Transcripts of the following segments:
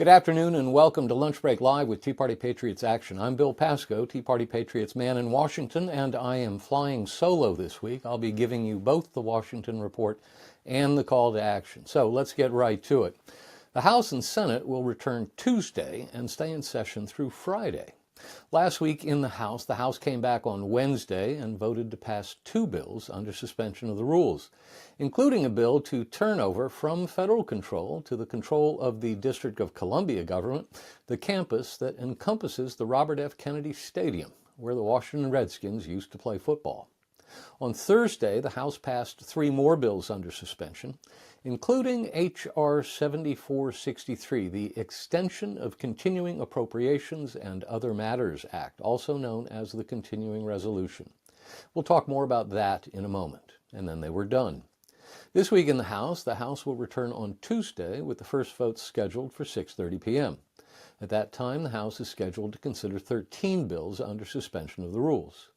Good afternoon and welcome to Lunch Break Live with Tea Party Patriots Action. I'm Bill Pasco, Tea Party Patriots man in Washington, and I am flying solo this week. I'll be giving you both the Washington report and the call to action. So let's get right to it. The House and Senate will return Tuesday and stay in session through Friday. Last week in the House came back on Wednesday and voted to pass two bills under suspension of the rules, including a bill to turn over from federal control to the control of the District of Columbia government the campus that encompasses the Robert F. Kennedy Stadium, where the Washington Redskins used to play football. On Thursday, the House passed three more bills under suspension, including H.R. 7463, the Extension of Continuing Appropriations and Other Matters Act, also known as the Continuing Resolution. We'll talk more about that in a moment. And then they were done. This week in the House will return on Tuesday with the first vote scheduled for 6:30 p.m. At that time, the House is scheduled to consider 13 bills under suspension of the rules.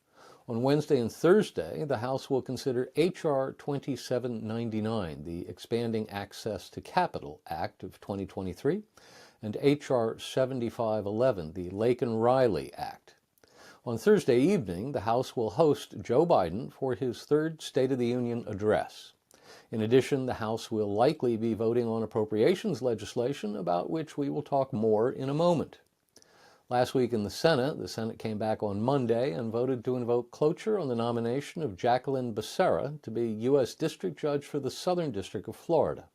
On Wednesday and Thursday, the House will consider H.R. 2799, the Expanding Access to Capital Act of 2023, and H.R. 7511, the Laken-Riley Act. On Thursday evening, the House will host Joe Biden for his third State of the Union address. In addition, the House will likely be voting on appropriations legislation, about which we will talk more in a moment. Last week in the Senate came back on Monday and voted to invoke cloture on the nomination of Jacqueline Becerra to be U.S. District Judge for the Southern District of Florida.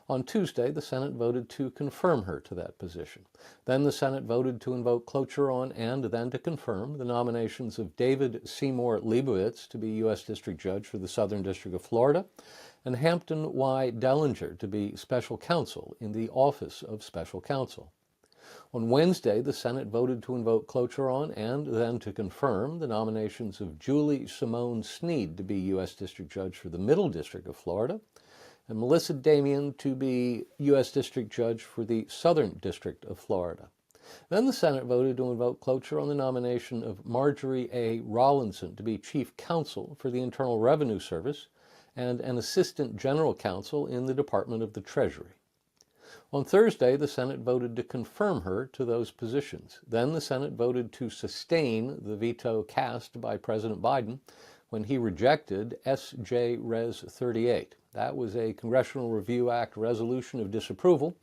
On Tuesday, the Senate voted to confirm her to that position. Then the Senate voted to invoke cloture on and then to confirm the nominations of David Seymour Leibowitz to be U.S. District Judge for the Southern District of Florida and Hampton Y. Dellinger to be Special Counsel in the Office of Special Counsel. On Wednesday, the Senate voted to invoke cloture on and then to confirm the nominations of Julie Simone Snead to be U.S. District Judge for the Middle District of Florida and Melissa Damian to be U.S. District Judge for the Southern District of Florida. Then the Senate voted to invoke cloture on the nomination of Marjorie A. Rollinson to be Chief Counsel for the Internal Revenue Service and an Assistant General Counsel in the Department of the Treasury. On Thursday, the Senate voted to confirm her to those positions. Then the Senate voted to sustain the veto cast by President Biden when he rejected S.J. Res. 38. That was a Congressional Review Act resolution of disapproval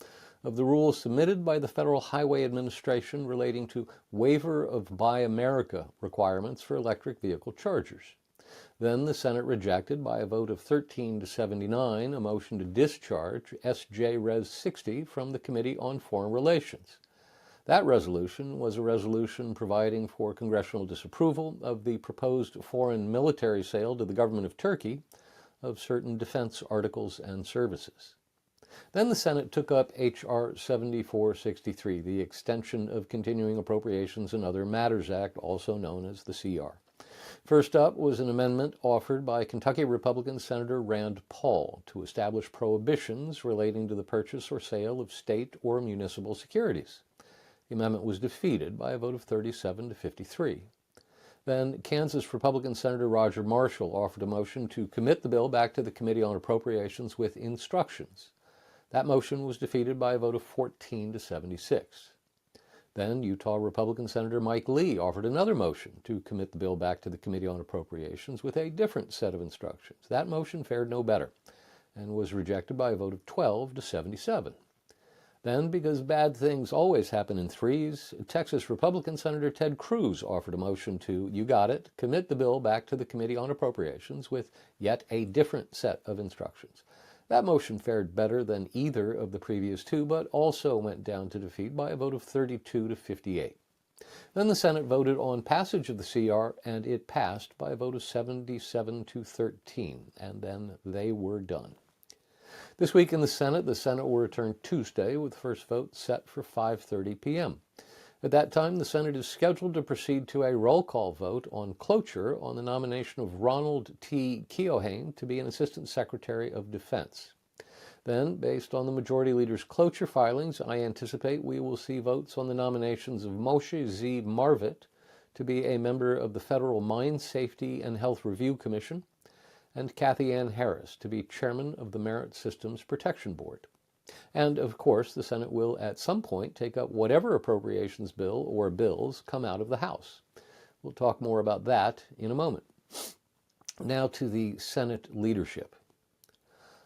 of the rules submitted by the Federal Highway Administration relating to waiver of Buy America requirements for electric vehicle chargers. Then the Senate rejected by a vote of 13 to 79 a motion to discharge S.J. Res. 60 from the Committee on Foreign Relations. That resolution was a resolution providing for congressional disapproval of the proposed foreign military sale to the government of Turkey of certain defense articles and services. Then the Senate took up H.R. 7463, the Extension of Continuing Appropriations and Other Matters Act, also known as the CR. First up was an amendment offered by Kentucky Republican Senator Rand Paul to establish prohibitions relating to the purchase or sale of state or municipal securities. The amendment was defeated by a vote of 37 to 53. Then Kansas Republican Senator Roger Marshall offered a motion to commit the bill back to the Committee on Appropriations with instructions. That motion was defeated by a vote of 14 to 76. Then Utah Republican Senator Mike Lee offered another motion to commit the bill back to the Committee on Appropriations with a different set of instructions. That motion fared no better and was rejected by a vote of 12 to 77. Then, because bad things always happen in threes, Texas Republican Senator Ted Cruz offered a motion to, you got it, commit the bill back to the Committee on Appropriations with yet a different set of instructions. That motion fared better than either of the previous two, but also went down to defeat by a vote of 32 to 58. Then the Senate voted on passage of the CR, and it passed by a vote of 77 to 13, and then they were done. This week in the Senate will return Tuesday with the first vote set for 5:30 p.m. At that time, the Senate is scheduled to proceed to a roll call vote on cloture on the nomination of Ronald T. Keohane to be an Assistant Secretary of Defense. Then, based on the Majority Leader's cloture filings, I anticipate we will see votes on the nominations of Moshe Z. Marvit to be a member of the Federal Mine Safety and Health Review Commission, and Kathy Ann Harris to be Chairman of the Merit Systems Protection Board. And, of course, the Senate will at some point take up whatever appropriations bill or bills come out of the House. We'll talk more about that in a moment. Now to the Senate leadership.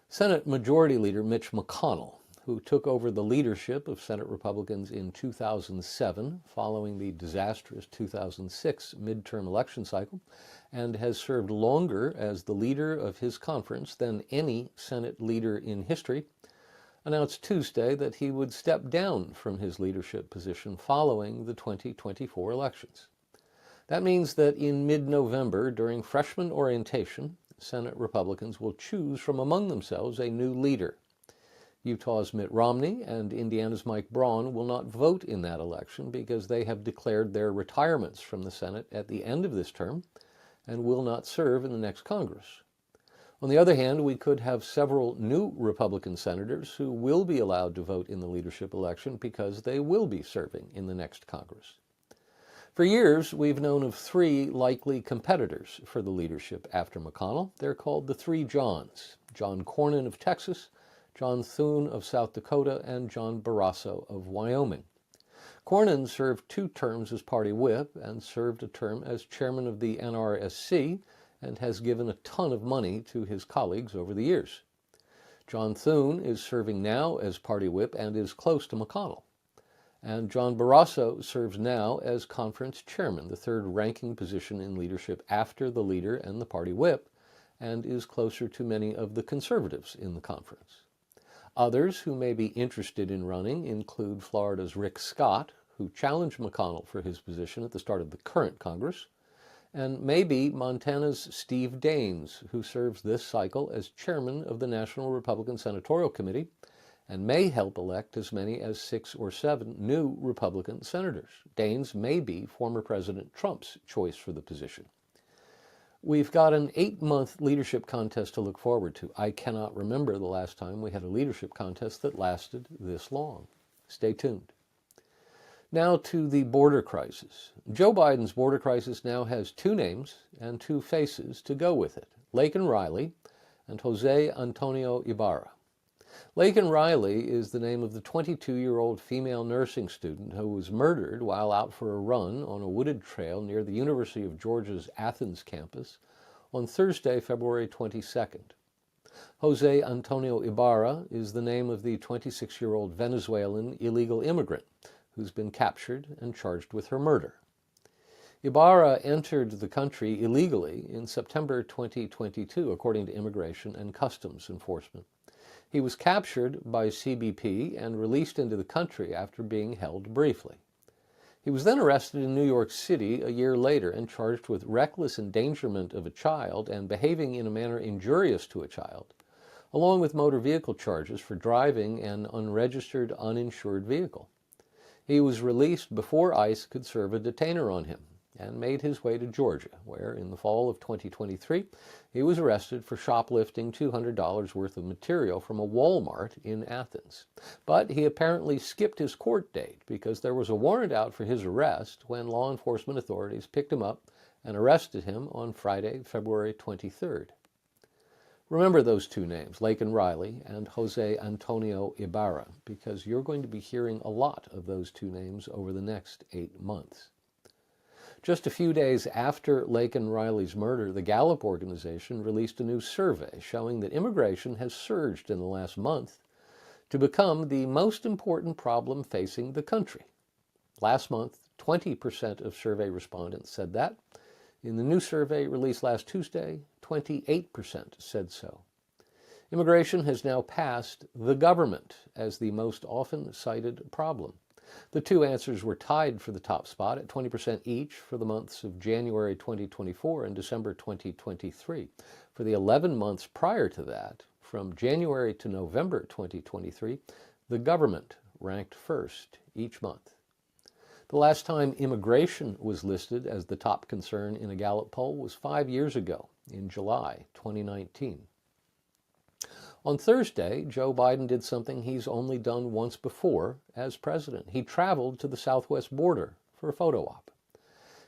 Senate Majority Leader Mitch McConnell, who took over the leadership of Senate Republicans in 2007 following the disastrous 2006 midterm election cycle, and has served longer as the leader of his conference than any Senate leader in history, announced Tuesday that he would step down from his leadership position following the 2024 elections. That means that in mid-November, during freshman orientation, Senate Republicans will choose from among themselves a new leader. Utah's Mitt Romney and Indiana's Mike Braun will not vote in that election because they have declared their retirements from the Senate at the end of this term and will not serve in the next Congress. On the other hand, we could have several new Republican senators who will be allowed to vote in the leadership election because they will be serving in the next Congress. For years, we've known of three likely competitors for the leadership after McConnell. They're called the Three Johns: John Cornyn of Texas, John Thune of South Dakota, and John Barrasso of Wyoming. Cornyn served 2 terms as party whip and served a term as chairman of the NRSC and has given a ton of money to his colleagues over the years. John Thune is serving now as party whip and is close to McConnell. And John Barrasso serves now as conference chairman, the third ranking position in leadership after the leader and the party whip, and is closer to many of the conservatives in the conference. Others who may be interested in running include Florida's Rick Scott, who challenged McConnell for his position at the start of the current Congress, and maybe Montana's Steve Daines, who serves this cycle as chairman of the National Republican Senatorial Committee, and may help elect as many as 6 or 7 new Republican senators. Daines may be former President Trump's choice for the position. We've got an 8-month leadership contest to look forward to. I cannot remember the last time we had a leadership contest that lasted this long. Stay tuned. Now to the border crisis. Joe Biden's border crisis now has 2 names and 2 faces to go with it: Laken Riley and Jose Antonio Ibarra. Laken Riley is the name of the 22-year-old female nursing student who was murdered while out for a run on a wooded trail near the University of Georgia's Athens campus on Thursday, February 22nd. Jose Antonio Ibarra is the name of the 26-year-old Venezuelan illegal immigrant who's been captured and charged with her murder. Ibarra entered the country illegally in September 2022, according to Immigration and Customs Enforcement. He was captured by CBP and released into the country after being held briefly. He was then arrested in New York City a year later and charged with reckless endangerment of a child and behaving in a manner injurious to a child, along with motor vehicle charges for driving an unregistered, uninsured vehicle. He was released before ICE could serve a detainer on him and made his way to Georgia, where in the fall of 2023, he was arrested for shoplifting $200 worth of material from a Walmart in Athens. But he apparently skipped his court date because there was a warrant out for his arrest when law enforcement authorities picked him up and arrested him on Friday, February 23rd. Remember those 2 names, Laken Riley and Jose Antonio Ibarra, because you're going to be hearing a lot of those 2 names over the next 8 months. Just a few days after Laken Riley's murder, the Gallup organization released a new survey showing that immigration has surged in the last month to become the most important problem facing the country. Last month, 20% of survey respondents said that. In the new survey released last Tuesday, 28% said so. Immigration has now passed the government as the most often cited problem. The 2 answers were tied for the top spot at 20% each for the months of January 2024 and December 2023. For the 11 months prior to that, from January to November 2023, the government ranked first each month. The last time immigration was listed as the top concern in a Gallup poll was 5 years ago, in July 2019. On Thursday, Joe Biden did something he's only done once before as president. He traveled to the southwest border for a photo op.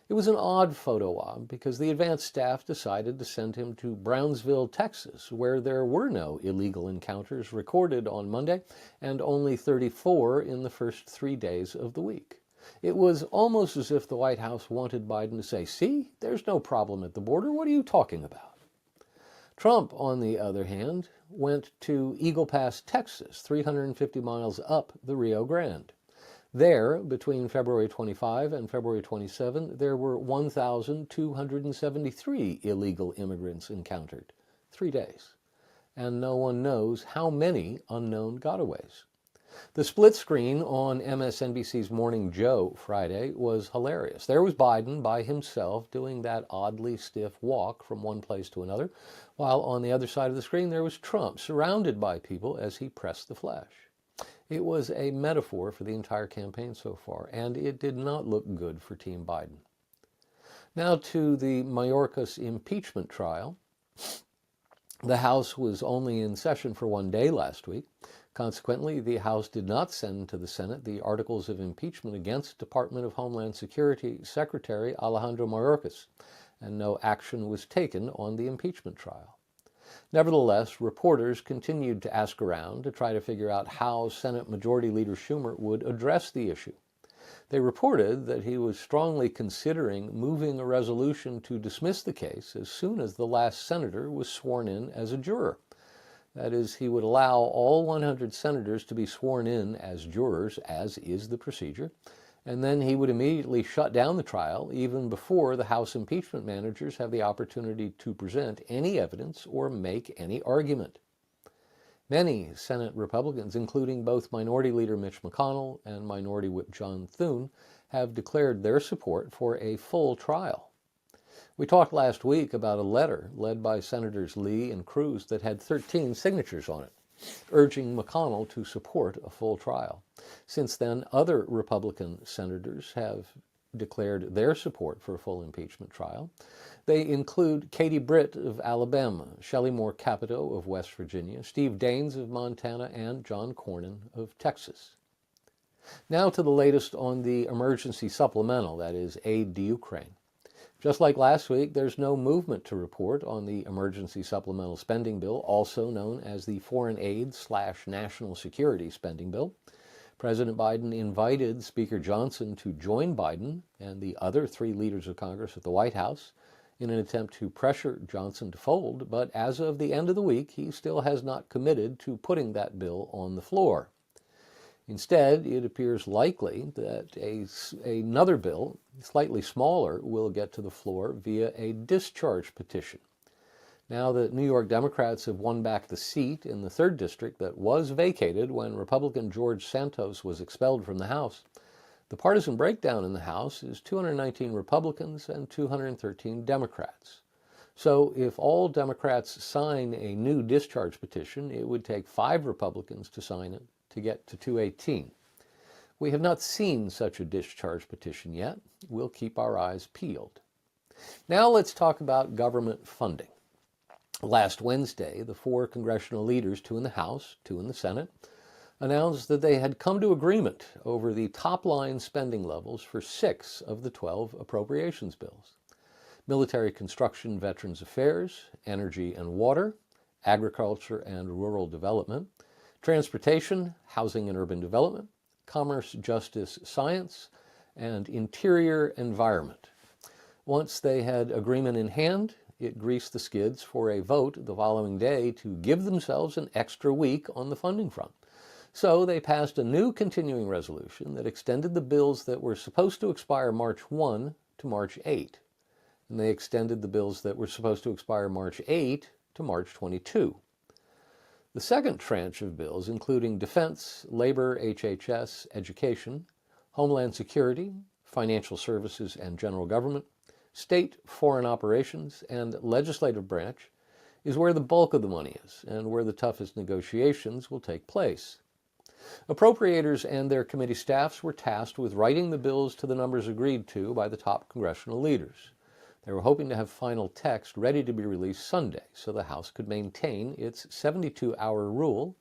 It was an odd photo op because the advance staff decided to send him to Brownsville, Texas, where there were no illegal encounters recorded on Monday and only 34 in the first 3 days of the week. It was almost as if the White House wanted Biden to say, "See, there's no problem at the border. What are you talking about?" Trump, on the other hand, went to Eagle Pass, Texas, 350 miles up the Rio Grande. There, between February 25 and February 27, there were 1,273 illegal immigrants encountered. 3 days. And no one knows how many unknown gotaways. The split screen on MSNBC's Morning Joe Friday was hilarious. There was Biden by himself doing that oddly stiff walk from one place to another, while on the other side of the screen there was Trump surrounded by people as he pressed the flesh. It was a metaphor for the entire campaign so far, and it did not look good for Team Biden. Now to the Mayorkas impeachment trial. The House was only in session for 1 day last week. Consequently, the House did not send to the Senate the articles of impeachment against Department of Homeland Security Secretary Alejandro Mayorkas, and no action was taken on the impeachment trial. Nevertheless, reporters continued to ask around to try to figure out how Senate Majority Leader Schumer would address the issue. They reported that he was strongly considering moving a resolution to dismiss the case as soon as the last senator was sworn in as a juror. That is, he would allow all 100 senators to be sworn in as jurors, as is the procedure, and then he would immediately shut down the trial even before the House impeachment managers have the opportunity to present any evidence or make any argument. Many Senate Republicans, including both Minority Leader Mitch McConnell and Minority Whip John Thune, have declared their support for a full trial. We talked last week about a letter led by Senators Lee and Cruz that had 13 signatures on it, urging McConnell to support a full trial. Since then, other Republican senators have declared their support for a full impeachment trial. They include Katie Britt of Alabama, Shelley Moore Capito of West Virginia, Steve Daines of Montana, and John Cornyn of Texas. Now to the latest on the emergency supplemental, that is, aid to Ukraine. Just like last week, there's no movement to report on the emergency supplemental spending bill, also known as the Foreign Aid/National Security Spending Bill. President Biden invited Speaker Johnson to join Biden and the other 3 leaders of Congress at the White House in an attempt to pressure Johnson to fold, but as of the end of the week, he still has not committed to putting that bill on the floor. Instead, it appears likely that another bill, slightly smaller, will get to the floor via a discharge petition. Now that New York Democrats have won back the seat in the 3rd District that was vacated when Republican George Santos was expelled from the House, the partisan breakdown in the House is 219 Republicans and 213 Democrats. So if all Democrats sign a new discharge petition, it would take 5 Republicans to sign it to get to 218. We have not seen such a discharge petition yet. We'll keep our eyes peeled. Now let's talk about government funding. Last Wednesday, the 4 congressional leaders, 2 in the House, 2 in the Senate, announced that they had come to agreement over the top-line spending levels for 6 of the 12 appropriations bills: military construction, veterans affairs, energy and water, agriculture and rural development, transportation, housing and urban development, commerce, justice, science, and interior environment. Once they had agreement in hand, it greased the skids for a vote the following day to give themselves an extra week on the funding front. So they passed a new continuing resolution that extended the bills that were supposed to expire March 1 to March 8. And they extended the bills that were supposed to expire March 8 to March 22. The second tranche of bills, including defense, labor, HHS, education, homeland security, financial services and general government, state foreign operations, and legislative branch, is where the bulk of the money is and where the toughest negotiations will take place. Appropriators and their committee staffs were tasked with writing the bills to the numbers agreed to by the top congressional leaders. They were hoping to have final text ready to be released Sunday so the House could maintain its 72-hour rule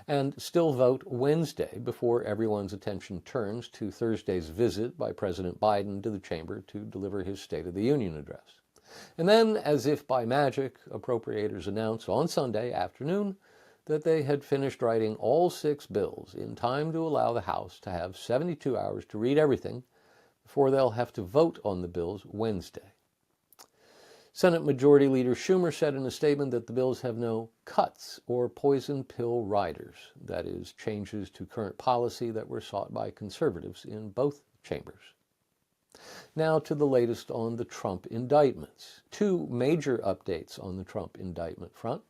and still vote Wednesday before everyone's attention turns to Thursday's visit by President Biden to the chamber to deliver his State of the Union address. And then, as if by magic, appropriators announce on Sunday afternoon that they had finished writing all 6 bills in time to allow the House to have 72 hours to read everything before they'll have to vote on the bills Wednesday. Senate Majority Leader Schumer said in a statement that the bills have no cuts or poison pill riders, that is, changes to current policy that were sought by conservatives in both chambers. Now to the latest on the Trump indictments. 2 major updates on the Trump indictment front.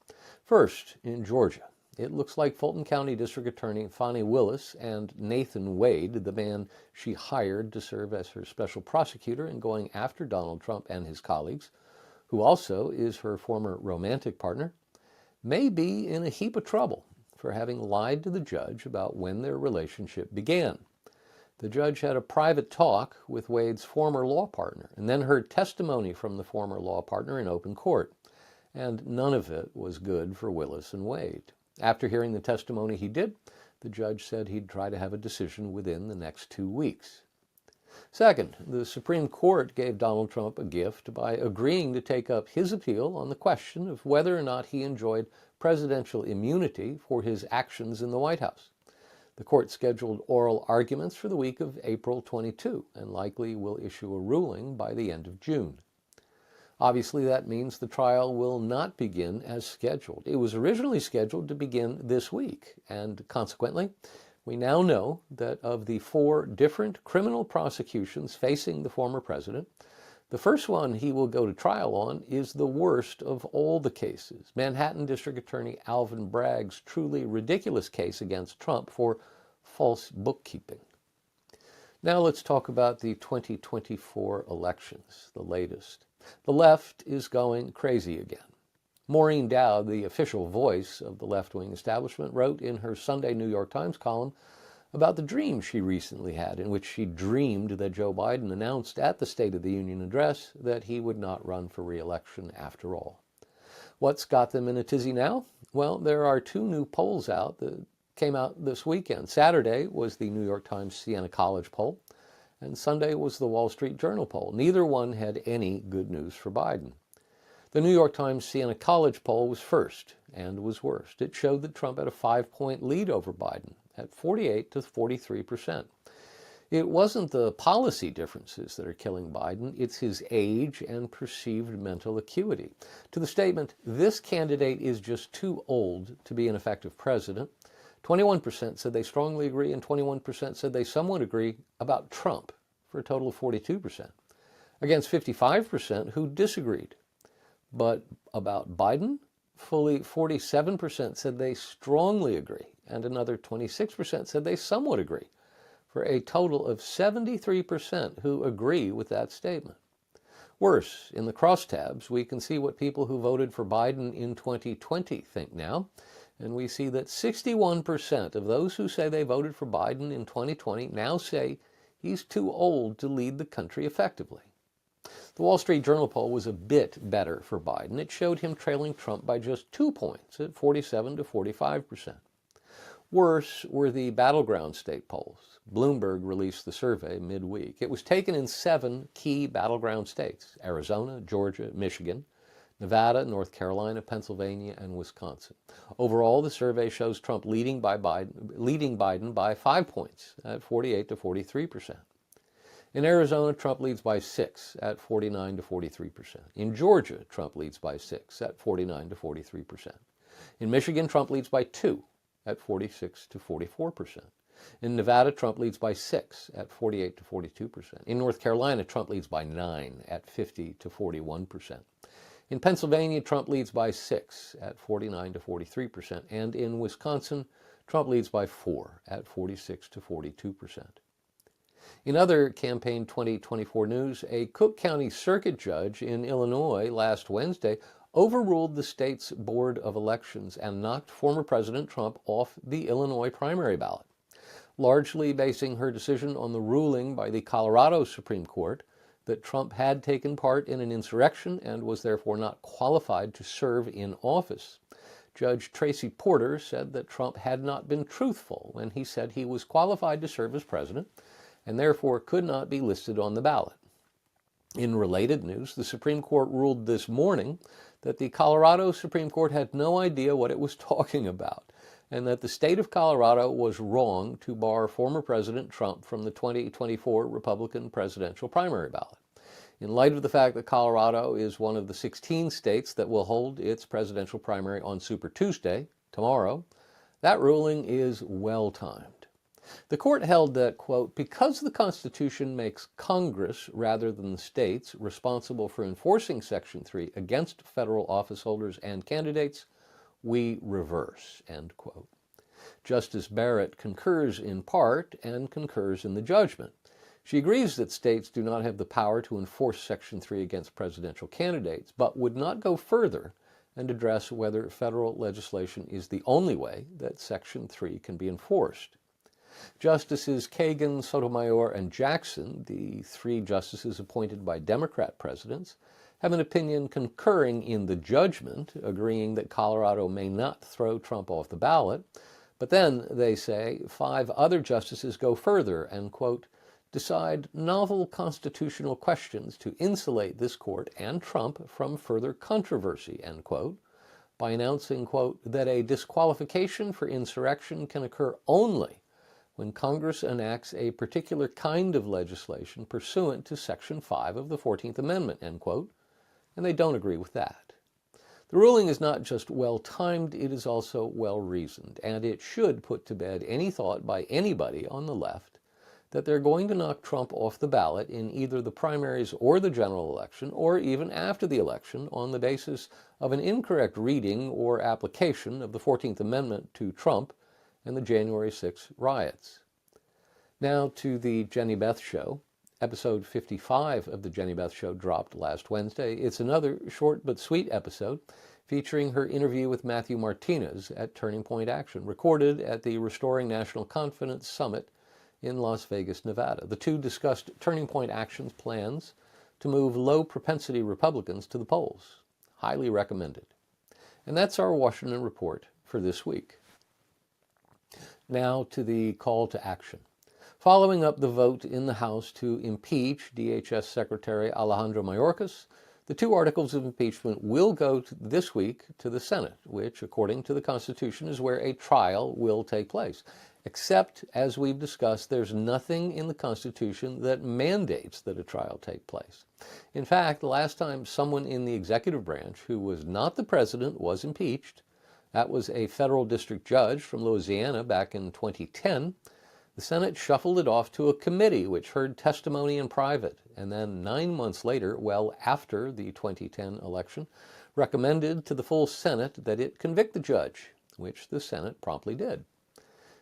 First, in Georgia, it looks like Fulton County District Attorney Fani Willis and Nathan Wade, the man she hired to serve as her special prosecutor in going after Donald Trump and his colleagues, who also is her former romantic partner, may be in a heap of trouble for having lied to the judge about when their relationship began. The judge had a private talk with Wade's former law partner and then heard testimony from the former law partner in open court, and none of it was good for Willis and Wade. After hearing the testimony he did, the judge said he'd try to have a decision within the next 2 weeks. Second, the Supreme Court gave Donald Trump a gift by agreeing to take up his appeal on the question of whether or not he enjoyed presidential immunity for his actions in the White House. The court scheduled oral arguments for the week of April 22 and likely will issue a ruling by the end of June. Obviously, that means the trial will not begin as scheduled. It was originally scheduled to begin this week, and consequently, we now know that of the 4 different criminal prosecutions facing the former president, the first one he will go to trial on is the worst of all the cases, Manhattan District Attorney Alvin Bragg's truly ridiculous case against Trump for false bookkeeping. Now let's talk about the 2024 elections, the latest. The left is going crazy again. Maureen Dowd, the official voice of the left-wing establishment, wrote in her Sunday New York Times column about the dream she recently had, in which she dreamed that Joe Biden announced at the State of the Union address that he would not run for re-election after all. What's got them in a tizzy now? Well, there are 2 new polls out that came out this weekend. Saturday was the New York Times Siena College poll, and Sunday was the Wall Street Journal poll. Neither one had any good news for Biden. The New York Times Siena College poll was first and was worst. It showed that Trump had a 5-point lead over Biden at 48 to 43%. It wasn't the policy differences that are killing Biden, it's his age and perceived mental acuity. To the statement, this candidate is just too old to be an effective president, 21% said they strongly agree and 21% said they somewhat agree about Trump, for a total of 42%, against 55% who disagreed. But about Biden, fully 47% said they strongly agree, and another 26% said they somewhat agree, for a total of 73% who agree with that statement. Worse, in the crosstabs, we can see what people who voted for Biden in 2020 think now, and we see that 61% of those who say they voted for Biden in 2020 now say he's too old to lead the country effectively. The Wall Street Journal poll was a bit better for Biden. It showed him trailing Trump by just 2 points at 47 to 45%. Worse were the battleground state polls. Bloomberg released the survey midweek. It was taken in 7 key battleground states: Arizona, Georgia, Michigan, Nevada, North Carolina, Pennsylvania, and Wisconsin. Overall, the survey shows Trump leading Biden by 5 points at 48 to 43%. In Arizona, Trump leads by 6 at 49 to 43%. In Georgia, Trump leads by 6 at 49 to 43%. In Michigan, Trump leads by 2 at 46 to 44%. In Nevada, Trump leads by 6 at 48 to 42%. In North Carolina, Trump leads by 9 at 50 to 41%. In Pennsylvania, Trump leads by 6 at 49 to 43%. And in Wisconsin, Trump leads by 4 at 46 to 42%. In other campaign 2024 news, a Cook County Circuit judge in Illinois last Wednesday overruled the state's Board of Elections and knocked former President Trump off the Illinois primary ballot, largely basing her decision on the ruling by the Colorado Supreme Court that Trump had taken part in an insurrection and was therefore not qualified to serve in office. Judge Tracy Porter said that Trump had not been truthful when he said he was qualified to serve as president and therefore could not be listed on the ballot. In related news, the Supreme Court ruled this morning that the Colorado Supreme Court had no idea what it was talking about, and that the state of Colorado was wrong to bar former President Trump from the 2024 Republican presidential primary ballot. In light of the fact that Colorado is one of the 16 states that will hold its presidential primary on Super Tuesday, tomorrow, that ruling is well-timed. The court held that, quote, because the Constitution makes Congress, rather than the states, responsible for enforcing Section 3 against federal office holders and candidates, we reverse, end quote. Justice Barrett concurs in part and concurs in the judgment. She agrees that states do not have the power to enforce Section 3 against presidential candidates, but would not go further and address whether federal legislation is the only way that Section 3 can be enforced. Justices Kagan, Sotomayor, and Jackson, the three justices appointed by Democrat presidents, have an opinion concurring in the judgment, agreeing that Colorado may not throw Trump off the ballot, but then, they say, 5 other justices go further and, quote, decide novel constitutional questions to insulate this court and Trump from further controversy, end quote, by announcing, quote, that a disqualification for insurrection can occur only when Congress enacts a particular kind of legislation pursuant to Section 5 of the 14th Amendment, end quote, and they don't agree with that. The ruling is not just well-timed, it is also well-reasoned, and it should put to bed any thought by anybody on the left that they're going to knock Trump off the ballot in either the primaries or the general election, or even after the election, on the basis of an incorrect reading or application of the 14th Amendment to Trump and the January 6 riots. Now to the Jenny Beth Show. Episode 55 of the Jenny Beth Show dropped last Wednesday. It's another short but sweet episode featuring her interview with Matthew Martinez at Turning Point Action, recorded at the Restoring National Confidence Summit in Las Vegas, Nevada. The two discussed Turning Point Action's plans to move low-propensity Republicans to the polls. Highly recommended. And that's our Washington Report for this week. Now to the call to action. Following up the vote in the House to impeach DHS Secretary Alejandro Mayorkas, the 2 articles of impeachment will go this week to the Senate, which, according to the Constitution, is where a trial will take place. Except, as we've discussed, there's nothing in the Constitution that mandates that a trial take place. In fact, the last time someone in the executive branch who was not the president was impeached, that was a federal district judge from Louisiana back in 2010, the Senate shuffled it off to a committee which heard testimony in private, and then 9 months later, well after the 2010 election, recommended to the full Senate that it convict the judge, which the Senate promptly did.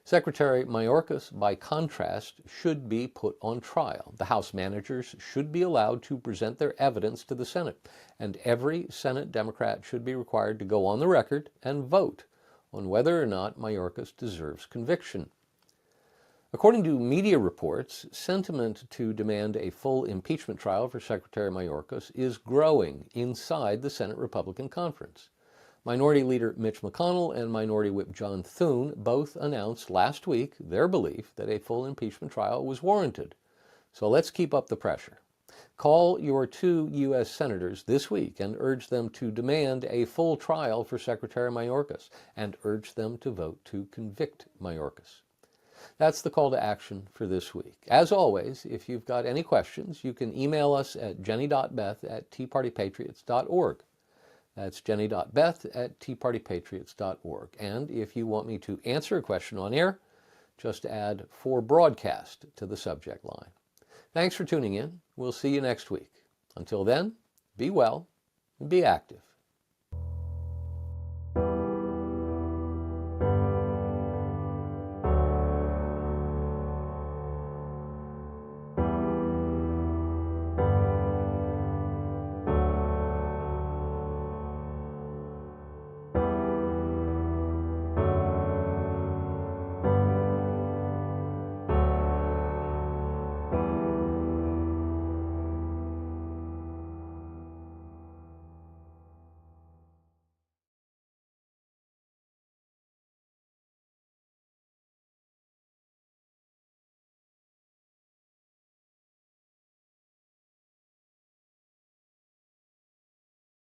Secretary Mayorkas, by contrast, should be put on trial. The House managers should be allowed to present their evidence to the Senate, and every Senate Democrat should be required to go on the record and vote on whether or not Mayorkas deserves conviction. According to media reports, sentiment to demand a full impeachment trial for Secretary Mayorkas is growing inside the Senate Republican Conference. Minority Leader Mitch McConnell and Minority Whip John Thune both announced last week their belief that a full impeachment trial was warranted. So let's keep up the pressure. Call your 2 U.S. senators this week and urge them to demand a full trial for Secretary Mayorkas and urge them to vote to convict Mayorkas. That's the call to action for this week. As always, if you've got any questions, you can email us at jenny.beth@teapartypatriots.org. That's jenny.beth@teapartypatriots.org. And if you want me to answer a question on air, just add "for broadcast" to the subject line. Thanks for tuning in. We'll see you next week. Until then, be well and be active.